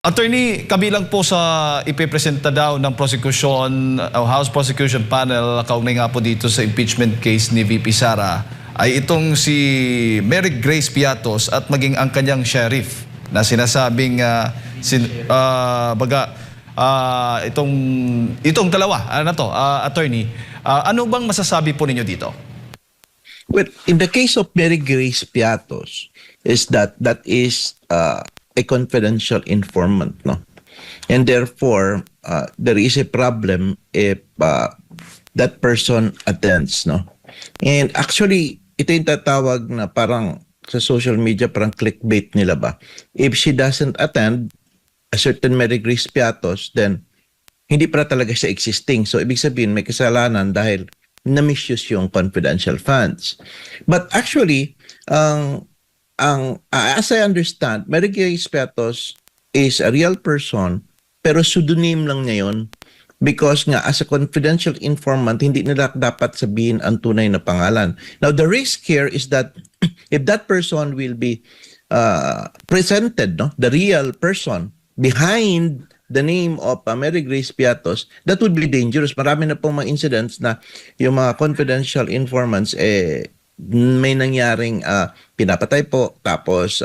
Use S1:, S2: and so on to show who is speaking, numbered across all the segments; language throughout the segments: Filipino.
S1: Attorney, kabilang po sa ipipresenta daw ng prosecution, House Prosecution Panel, kaugnay nga po dito sa impeachment case ni VP Sara, ay itong si Mary Grace Piatos at maging ang kanyang sheriff na sinasabing itong dalawa, attorney, ano bang masasabi po ninyo dito?
S2: Well, in the case of Mary Grace Piatos, is that is a confidential informant, no? And therefore, there is a problem if that person attends, no? And actually, ito yung tatawag na parang sa social media, parang clickbait nila ba? If she doesn't attend a certain Mary Grace Piatos, then hindi pa talaga siya existing. So, ibig sabihin, may kasalanan dahil na-misuse yung confidential funds. But actually, as I understand, Mary Grace Piatos is a real person, pero pseudonym lang niya yun because nga as a confidential informant, hindi nila dapat sabihin ang tunay na pangalan. Now, the risk here is that if that person will be presented, no, the real person behind the name of Mary Grace Piatos, that would be dangerous. Marami na pong mga incidents na yung mga confidential informants, may nangyaring pinapatay po tapos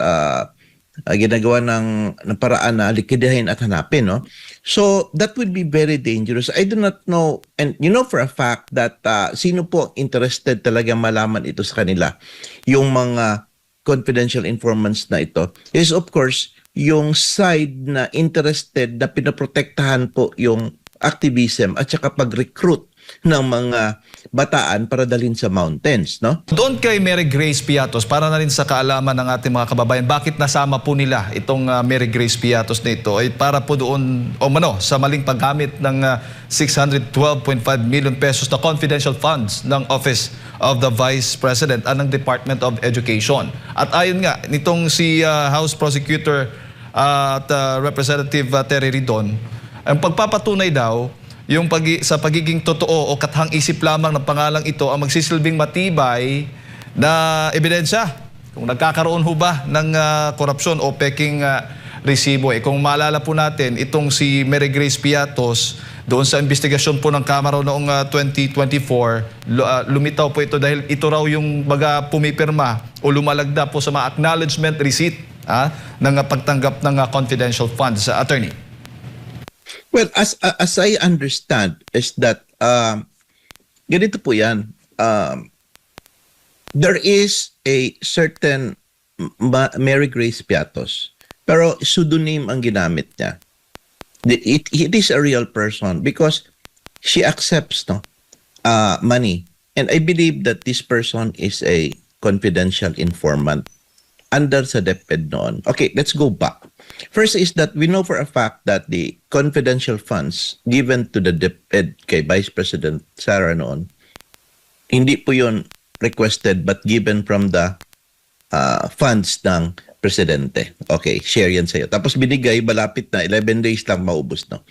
S2: ginagawa ng paraan na likidahin at hanapin, no? So that would be very dangerous. I do not know, and you know for a fact that sino po interested talaga malaman ito sa kanila, yung mga confidential informants na ito is of course yung side na interested na pinaprotektahan po yung activism at saka pag-recruit ng mga bataan para dalhin sa mountains, no?
S1: Doon kay Mary Grace Piatos, para na rin sa kaalaman ng ating mga kababayan, bakit nasama po nila itong Mary Grace Piatos na ito ay para po doon sa maling paggamit ng 612.5 million pesos na confidential funds ng Office of the Vice President at ng Department of Education. At ayon nga nitong si House Prosecutor at Representative Terry Ridon, ang pagpapatunay daw yung sa pagiging totoo o kathang isip lamang ng pangalang ito ang magsisilbing matibay na ebidensya kung nagkakaroon ho ba ng korupsyon o peking resibo. Kung maalala po natin, itong si Mary Grace Piatos, doon sa investigasyon po ng Kamara noong 2024, lumitaw po ito dahil ito raw yung pumipirma o lumalagda po sa mga acknowledgement receipt ng pagtanggap ng confidential funds. Attorney.
S2: Well, as I understand is that ganito po yan. There is a certain Mary Grace Piatos, pero pseudonym ang ginamit niya. It is a real person because she accepts money. And I believe that this person is a confidential informant under sa DepEd noon. Okay, let's go back. First is that we know for a fact that the confidential funds given to the DepEd kay Vice President Sara noon, hindi po yun requested but given from the funds ng Presidente. Okay, share yan sa'yo. Tapos binigay, malapit na, 11 days lang maubos, no?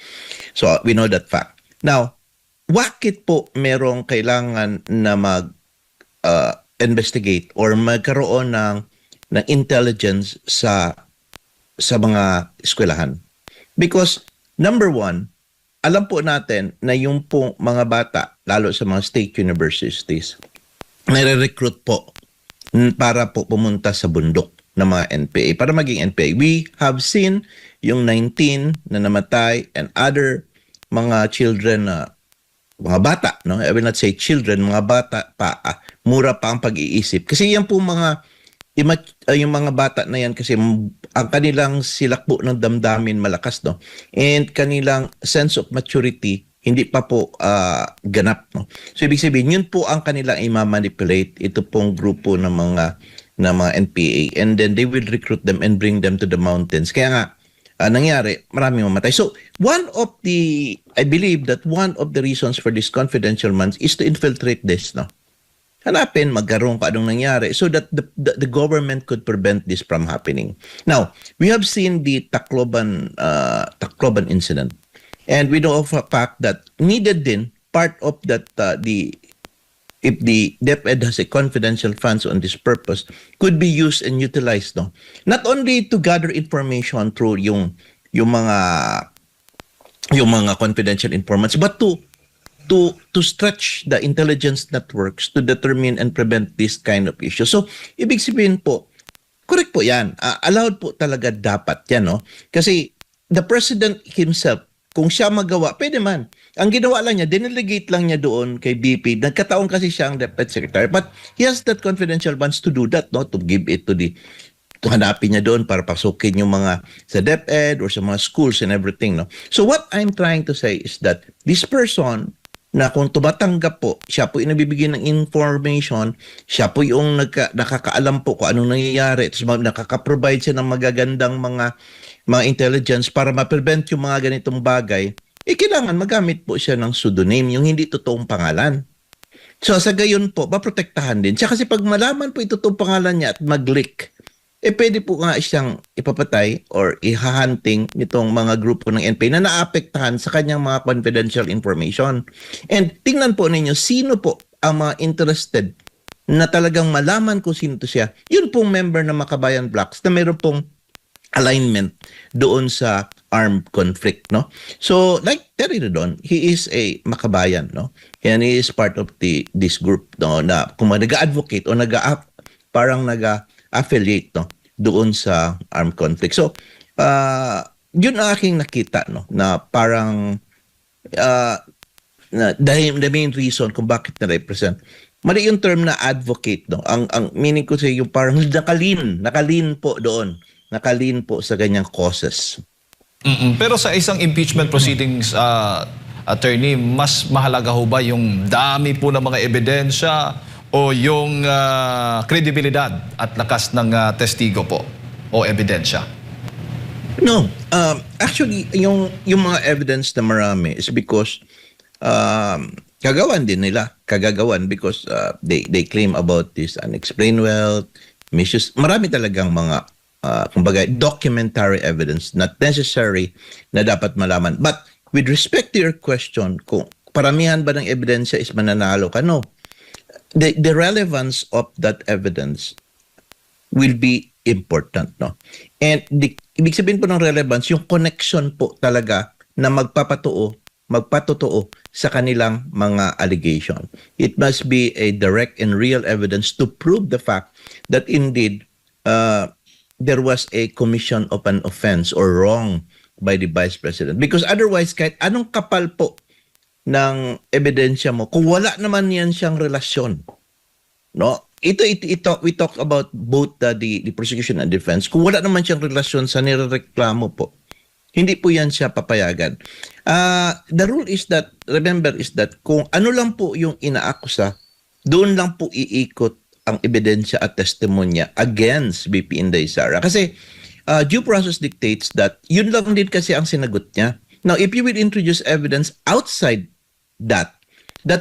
S2: So, we know that fact. Now, bakit po merong kailangan na mag-investigate or magkaroon ng intelligence sa mga eskwelahan? Because number one, alam po natin na yung po mga bata, lalo sa mga state universities, nare-recruit po para po pumunta sa bundok ng mga NPA, para maging NPA. We have seen yung 19 na namatay and other mga children, mga bata, no? I will not say children, mga bata pa, mura pa ang pag-iisip. Kasi yan po yung mga bata na yan kasi ang kanilang silakbo ng damdamin malakas, no? And kanilang sense of maturity hindi pa po ganap, no? So ibig sabihin, yun po ang kanilang i-manipulate, ito pong grupo ng mga NPA, and then they will recruit them and bring them to the mountains. Kaya nga nangyari, maraming mamatay. So I believe that one of the reasons for this confidential funds is to infiltrate this, no? Hanapin, magkaroon ka anong nangyari so that the government could prevent this from happening. Now, we have seen the Tacloban incident. And we know of a fact that needed din part of that, if the DepEd has a confidential funds on this purpose, could be used and utilized, no? Not only to gather information through yung yung mga confidential informants, but to stretch the intelligence networks to determine and prevent this kind of issue. So, ibig sabihin po, correct po yan. Allowed po talaga dapat yan, no? Kasi the president himself, kung siya magawa, pwede man. Ang ginawa lang niya, dinelegate lang niya doon kay BP. Nagkataon kasi siya ang deputy secretary. But he has that confidential funds to do that, no? To give it to hanapin niya doon para pasukin yung mga sa DepEd or sa mga schools and everything, no? So what I'm trying to say is that this person na kung tumatanggap po, siya po yung nabibigyan ng information, siya po yung nakakaalam po kung anong nangyayari, tapos nakaka-provide siya ng magagandang mga intelligence para ma-prevent yung mga ganitong bagay, kailangan magamit po siya ng pseudonym, yung hindi totoong pangalan. So sa gayon po, maprotektahan din. Siya kasi pag malaman po ito totoong pangalan niya at mag-leak, pwede po nga siyang ipapatay or ihahunting nitong mga grupo ng NPA na naapektahan sa kanyang mga confidential information. And tingnan po ninyo, sino po ang mga interested na talagang malaman kung sino to siya. Yun pong member ng Makabayan Blocks na meron pong alignment doon sa armed conflict, no? So, like Terry Redon, he is a Makabayan, no? And he is part of this group, no, na kung nag-advocate o affiliate, no, doon sa armed conflict. So, yun ang aking nakita, no, na parang the main reason kung bakit na-represent. Mali yung term na advocate, no. Ang meaning ko sa yung parang nakalin po doon. Nakalin po sa ganyang causes.
S1: Pero sa isang impeachment proceedings, attorney, mas mahalaga ho ba yung dami po ng mga ebidensya o yung kredibilidad at lakas ng testigo po o ebidensya?
S2: No. Actually, yung mga evidence na marami is because kagagawan din nila. Kagagawan because they claim about this unexplained wealth, misuse. Marami talagang mga kumbaga, documentary evidence, not necessary na dapat malaman. But with respect to your question, kung paramihan ba ng ebidensya is mananalo ka? No. The relevance of that evidence will be important, no? And ibig sabihin po ng relevance, yung connection po talaga na magpatotoo sa kanilang mga allegation. It must be a direct and real evidence to prove the fact that indeed there was a commission of an offense or wrong by the Vice President. Because otherwise, kahit anong kapal po ng ebidensya mo, kung wala naman yan siyang relasyon, no? We talk about both the prosecution and defense. Kung wala naman siyang relasyon sa nirereklamo po, hindi po yan siya papayagan. The rule is that, remember, is that kung ano lang po yung inaakusa, doon lang po iikot ang ebidensya at testimonya against BP Inday Sara. Kasi due process dictates that yun lang din kasi ang sinagot niya. Now, if you will introduce evidence outside that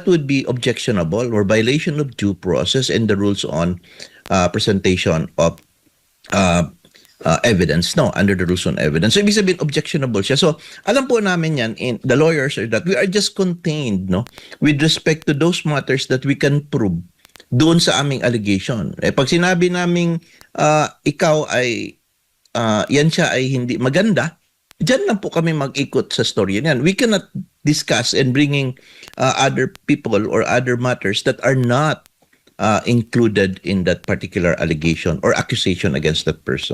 S2: would be objectionable or violation of due process and the rules on presentation of evidence, no, under the rules on evidence. So, ibig sabihin, objectionable siya. So, alam po namin yan, the lawyers are that we are just contained, no, with respect to those matters that we can prove doon sa aming allegation. Pag sinabi naming ikaw ay yan siya ay hindi maganda, dyan lang po kami mag-ikot sa story yan. We cannot discuss and bringing other people or other matters that are not included in that particular allegation or accusation against that person.